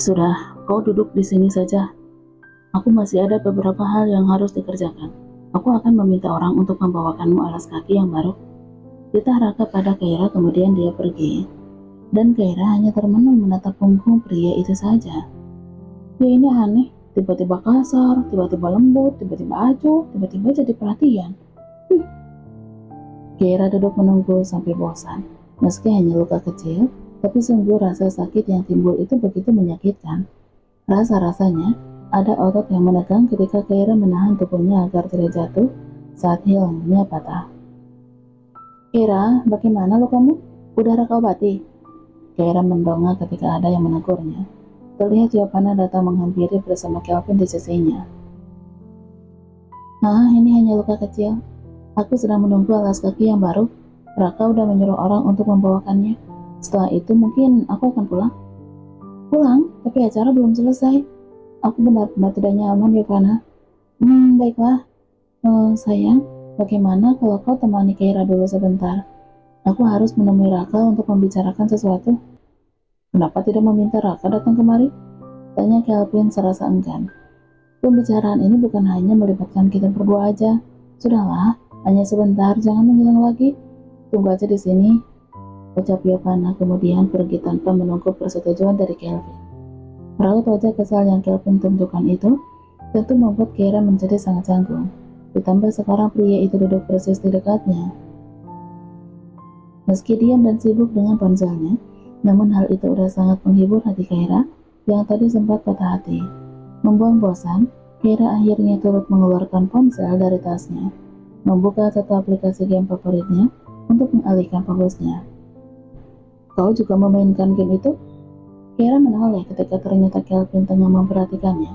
Sudah, kau duduk di sini saja. Aku masih ada beberapa hal yang harus dikerjakan. Aku akan meminta orang untuk membawakanmu alas kaki yang baru. Titah Raka pada Kaira, kemudian dia pergi. Dan Kaira hanya termenung menatap punggung pria itu saja. Dia ini aneh, tiba-tiba kasar, tiba-tiba lembut, tiba-tiba acuh, tiba-tiba jadi perhatian. Kaira duduk menunggu sampai bosan. Meski hanya luka kecil, tapi sungguh rasa sakit yang timbul itu begitu menyakitkan. Rasa-rasanya ada otot yang menegang ketika Kaira menahan tubuhnya agar tidak jatuh saat hilangnya patah. Kaira, bagaimana lukamu? Udah Raka obati? Kaira mendongak ketika ada yang menegurnya. Terlihat Giovanna datang menghampiri bersama Kelvin di sisinya. Ini hanya luka kecil. Aku sedang menunggu alas kaki yang baru. Raka udah menyuruh orang untuk membawakannya. Setelah itu mungkin aku akan pulang. Pulang? Tapi acara belum selesai. Aku benar-benar tidak nyaman, Giovanna. Baiklah. Sayang, bagaimana kalau kau temani Kaira dulu sebentar? Aku harus menemui Raka untuk membicarakan sesuatu. Kenapa tidak meminta Raka datang kemari? Tanya Kelvin serasa enggan. Pembicaraan ini bukan hanya melibatkan kita berdua aja. Sudahlah, hanya sebentar, jangan menghilang lagi. Tunggu aja di sini, ucap Giovanna, kemudian pergi tanpa menunggu persetujuan dari Kelvin. Raut wajah kesal yang Kelvin tunjukkan itu tentu membuat Kaira menjadi sangat canggung. Ditambah sekarang pria itu duduk persis di dekatnya. Meski diam dan sibuk dengan ponselnya, namun hal itu sudah sangat menghibur hati Kaira yang tadi sempat patah hati. Membuang bosan, Kaira akhirnya turut mengeluarkan ponsel dari tasnya, membuka satu aplikasi game favoritnya untuk mengalihkan fokusnya. Kau juga memainkan game itu? Kaira menoleh ketika ternyata Kelvin tengah memperhatikannya.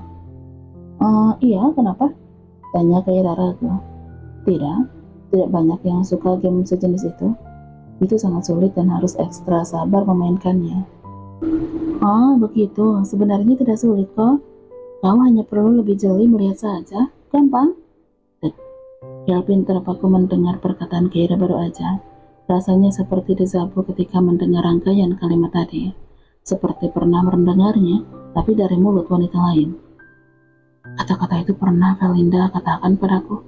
Iya, kenapa? Tanya Kaira ragu. Tidak banyak yang suka game sejenis itu. Itu sangat sulit dan harus ekstra sabar memainkannya. Begitu. Sebenarnya tidak sulit kok. Kau hanya perlu lebih jeli melihat saja. Gampang. Kelvin terpaku mendengar perkataan Kaira baru aja. Rasanya seperti disapu ketika mendengar rangkaian kalimat tadi. Seperti pernah mendengarnya, tapi dari mulut wanita lain. Kata-kata itu pernah Felinda katakan padaku.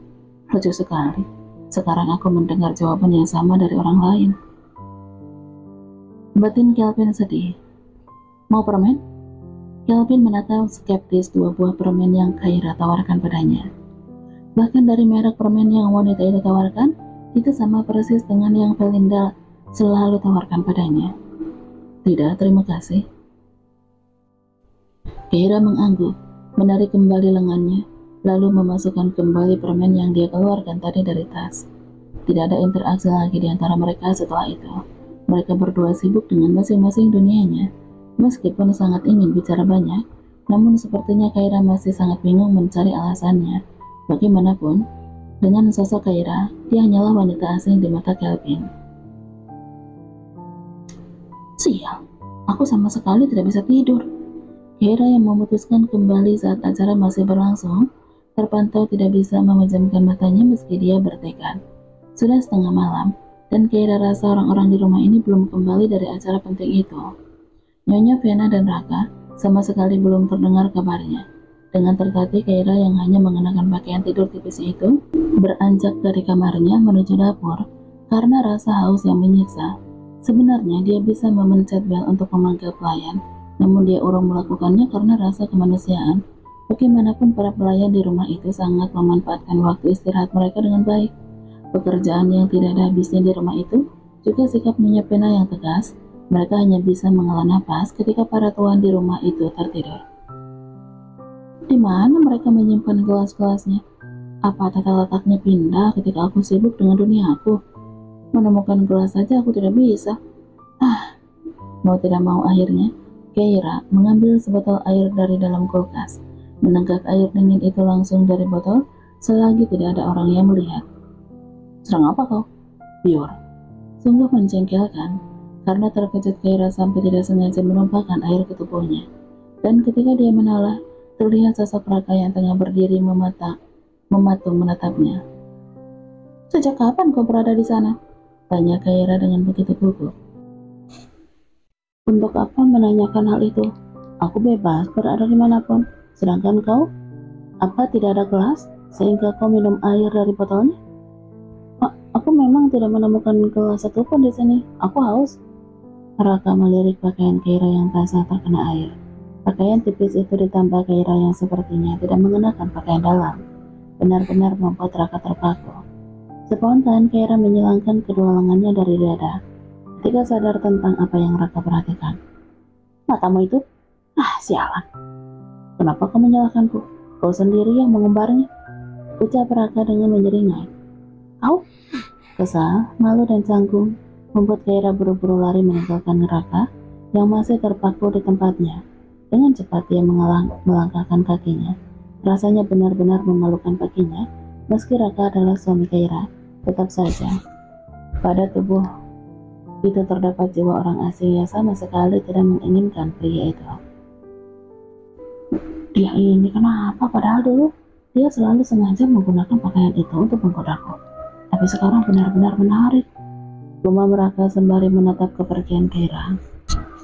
Lucu sekali. Sekarang aku mendengar jawaban yang sama dari orang lain. Batin Kelvin sedih. Mau permen? Kelvin menatap skeptis dua buah permen yang Kaira tawarkan padanya. Bahkan dari merek permen yang wanita itu tawarkan, itu sama persis dengan yang Felinda selalu tawarkan padanya. Tidak, terima kasih. Kaira mengangguk, menarik kembali lengannya, lalu memasukkan kembali permen yang dia keluarkan tadi dari tas. Tidak ada interaksi lagi di antara mereka setelah itu. Mereka berdua sibuk dengan masing-masing dunianya. Meskipun sangat ingin bicara banyak, namun sepertinya Kaira masih sangat bingung mencari alasannya. Bagaimanapun, dengan sosok Kaira, dia hanyalah wanita asing di mata Kelvin. Sial, aku sama sekali tidak bisa tidur. Kaira yang memutuskan kembali saat acara masih berlangsung, terpantau tidak bisa memejamkan matanya meski dia bertekad. Sudah setengah malam, dan Kaira rasa orang-orang di rumah ini belum kembali dari acara penting itu. Nyonya Vena dan Raka sama sekali belum terdengar kabarnya. Dengan tertatih, Kaira yang hanya mengenakan pakaian tidur tipis itu beranjak dari kamarnya menuju dapur karena rasa haus yang menyiksa. Sebenarnya dia bisa memencet bel untuk memanggil pelayan, namun dia urung melakukannya karena rasa kemanusiaan. Bagaimanapun para pelayan di rumah itu sangat memanfaatkan waktu istirahat mereka dengan baik. Pekerjaan yang tidak ada habisnya di rumah itu, juga sikap Nyonya Vena yang tegas. Mereka hanya bisa menghela napas ketika para tuan di rumah itu tertidur. Di mana mereka menyimpan gelas-gelasnya? Apa tata letaknya pindah ketika aku sibuk dengan dunia aku? Menemukan gelas saja aku tidak bisa. Mau tidak mau akhirnya, Kaira mengambil sebotol air dari dalam kulkas, menenggak air dingin itu langsung dari botol selagi tidak ada orang yang melihat. Serang apa kau? Bior. Sungguh menjengkelkan, karena terkejut Kaira sampai tidak sengaja menumpahkan air ke tubuhnya. Dan ketika dia menoleh, terlihat sosok Raka yang tengah berdiri mematung menatapnya. Sejak kapan kau berada di sana? Tanya Kaira dengan begitu gugup. Untuk apa menanyakan hal itu? Aku bebas berada dimanapun. Sedangkan kau, apa tidak ada gelas sehingga kau minum air dari botolnya? Aku memang tidak menemukan gelas satupun di sini. Aku haus. Raka melirik pakaian Keira yang basah terkena air. Pakaian tipis itu ditambah Keira yang sepertinya tidak mengenakan pakaian dalam. Benar-benar membuat Raka terpaku. Spontan Keira menyilangkan kedua lengannya dari dada. Ketika sadar tentang apa yang Raka perhatikan. Matamu itu? Ah, sialan. Kenapa kau menyalahkanku? Kau sendiri yang mengumbarnya. Ucap Raka dengan menyeringai. Kau? Kesal, malu dan canggung membuat Keira buru-buru lari meninggalkan Raka yang masih terpaku di tempatnya. Dengan cepat dia melangkahkan kakinya. Rasanya benar-benar memalukan baginya, meski Raka adalah suami Keira. Tetap saja, pada tubuh itu terdapat jiwa orang asing yang sama sekali tidak menginginkan pria itu. Dia ini kenapa? Padahal dulu dia selalu sengaja menggunakan pakaian itu untuk menggodaku. Tapi sekarang benar-benar menarik. Gumam Raka sembari menatap kepergian Keira.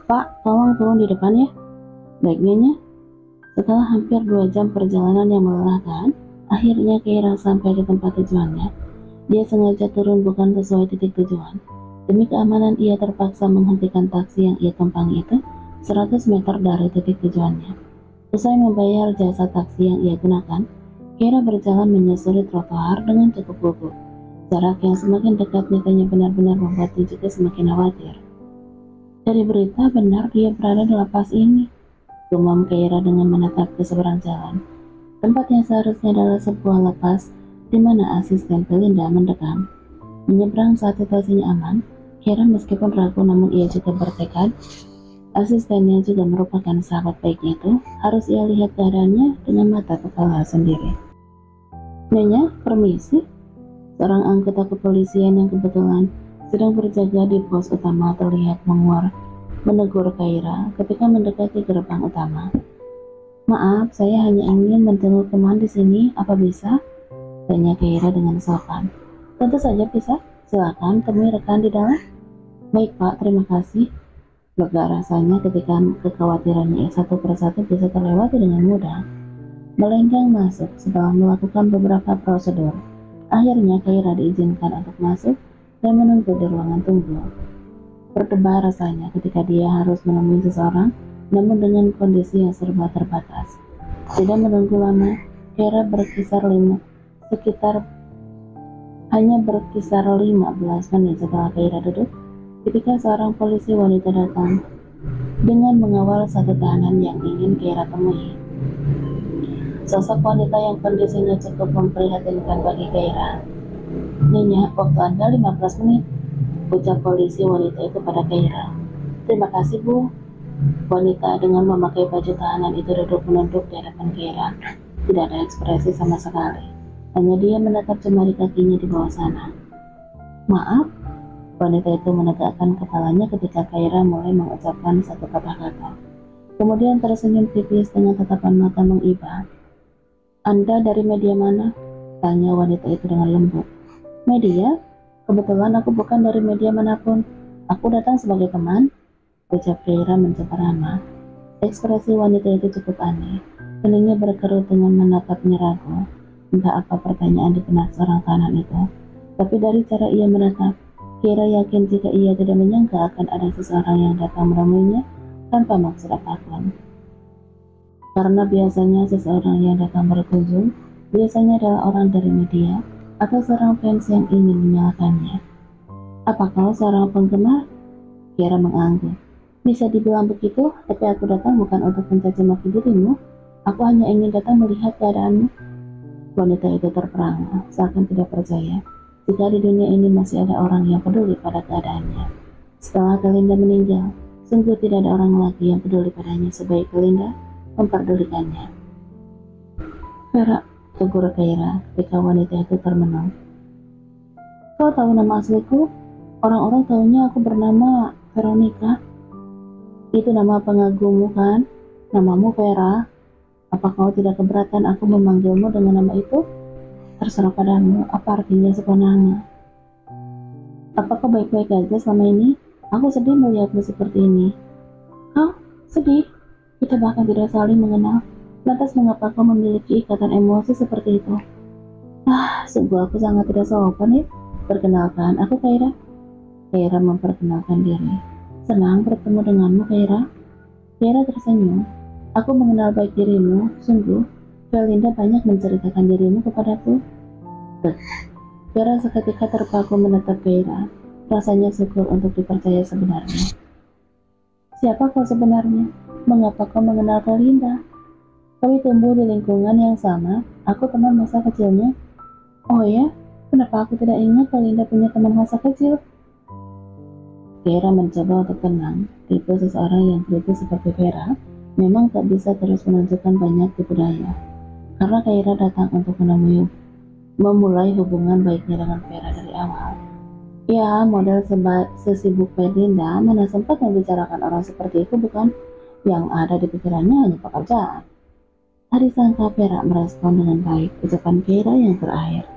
Pak, tolong turun di depan ya. Baiknya. Setelah hampir 2 jam perjalanan yang melelahkan, akhirnya Keira sampai di tempat tujuannya. Dia sengaja turun bukan sesuai titik tujuan. Demi keamanan ia terpaksa menghentikan taksi yang ia tumpangi itu 100 meter dari titik tujuannya. Usai membayar jasa taksi yang ia gunakan, Keira berjalan menyusuri trotoar dengan cukup gugup. Jarak yang semakin dekat nyatanya benar-benar membuatnya juga semakin khawatir. Dari berita benar dia berada di lapas ini. Gumam Keira dengan menatap ke seberang jalan. Tempat yang seharusnya adalah sebuah lapas di mana asisten Belinda mendekam. Menyeberang saat situasinya aman, Keira meskipun ragu namun ia juga bertekad. Asistennya juga merupakan sahabat baiknya itu, harus ia lihat keadaannya dengan mata kepala sendiri. Nyonya, permisi. Seorang anggota kepolisian yang kebetulan sedang berjaga di pos utama terlihat menegur Keira ketika mendekati gerbang utama. Maaf, saya hanya ingin menjenguk teman di sini, apa bisa? Tanya Keira dengan sopan. Tentu saja bisa, silakan temui rekan di dalam. Baik Pak, terima kasih. Lega rasanya ketika kekhawatirannya satu persatu bisa terlewati dengan mudah. Melenggang masuk setelah melakukan beberapa prosedur. Akhirnya Keira diizinkan untuk masuk dan menunggu di ruangan tunggu. Berdebar rasanya ketika dia harus menemui seseorang, namun dengan kondisi yang serba terbatas. Tidak menunggu lama, Keira hanya berkisar 15 menit setelah Keira duduk, ketika seorang polisi wanita datang dengan mengawal satu tahanan yang ingin Keira temui. Sosok wanita yang kondisinya cukup memprihatinkan bagi Keira. Nyonya, waktu Anda 15 menit, ucap polisi wanita itu pada Keira. Terima kasih Bu. Wanita dengan memakai baju tahanan itu duduk menunduk di hadapan Keira. Tidak ada ekspresi sama sekali. Hanya dia menatap jemari kakinya di bawah sana. Maaf, wanita itu menegakkan kepalanya ketika Keira mulai mengucapkan satu kata-kata. Kemudian tersenyum tipis dengan tatapan mata mengiba. Anda dari media mana? Tanya wanita itu dengan lembut. Media? Kebetulan aku bukan dari media manapun. Aku datang sebagai teman. Ucap Keira mencoba ramah. Ekspresi wanita itu cukup aneh. Keningnya berkerut dengan menatapnya ragu. Entah apa pertanyaan di benak seorang kanan itu. Tapi dari cara ia menatap, Keira yakin jika ia tidak menyangka akan ada seseorang yang datang menemuinya tanpa maksud apapun. Karena biasanya seseorang yang datang berkunjung biasanya adalah orang dari media atau seorang fans yang ingin menyalahkannya. Apa kau seorang penggemar? Keira mengangguk. Bisa dibilang begitu, tapi aku datang bukan untuk mencaci maki dirimu. Aku hanya ingin datang melihat keadaanmu. Wanita itu terperangah, seakan tidak percaya jika di dunia ini masih ada orang yang peduli pada keadaannya. Setelah Belinda meninggal, sungguh tidak ada orang lagi yang peduli padanya sebaik Belinda memperdulikannya. Vera, tegur Keira ketika wanita itu termenung. Kau tahu nama asliku? Orang-orang tahunya aku bernama Veronica. Itu nama pengagummu kan? Namamu Vera. Apa kau tidak keberatan aku memanggilmu dengan nama itu? Terserah padamu, apa artinya sebuah nama. Apakah baik-baik aja selama ini? Aku sedih melihatmu seperti ini. Kau sedih? Kita bahkan tidak saling mengenal. Lantas mengapa kau memiliki ikatan emosi seperti itu? Sungguh aku sangat tidak sopan ya. Perkenalkan, aku Kaira. Kaira memperkenalkan diri. Senang bertemu denganmu, Kaira. Kaira tersenyum. Aku mengenal baik dirimu, sungguh. Felinda banyak menceritakan dirimu kepadaku. Kaira seketika terpaku menatap Kaira. Rasanya syukur untuk dipercaya sebenarnya. Siapa kau sebenarnya? Mengapa kau mengenal Felinda? Kami tumbuh di lingkungan yang sama. Aku teman masa kecilnya. Oh ya? Kenapa aku tidak ingat Felinda punya teman masa kecil? Vera mencoba untuk tenang. Tipe seseorang yang kritis seperti Vera memang tak bisa terus menunjukkan banyak tipu daya. Karena Kaira datang untuk memulai hubungan baiknya dengan Vera dari awal. Ya, model sesibuk Felinda mana sempat membicarakan orang seperti itu, bukan? Yang ada di pikirannya hanya pekerjaan. Tadi sangka Vera merespon dengan baik ucapan Kaira yang terakhir.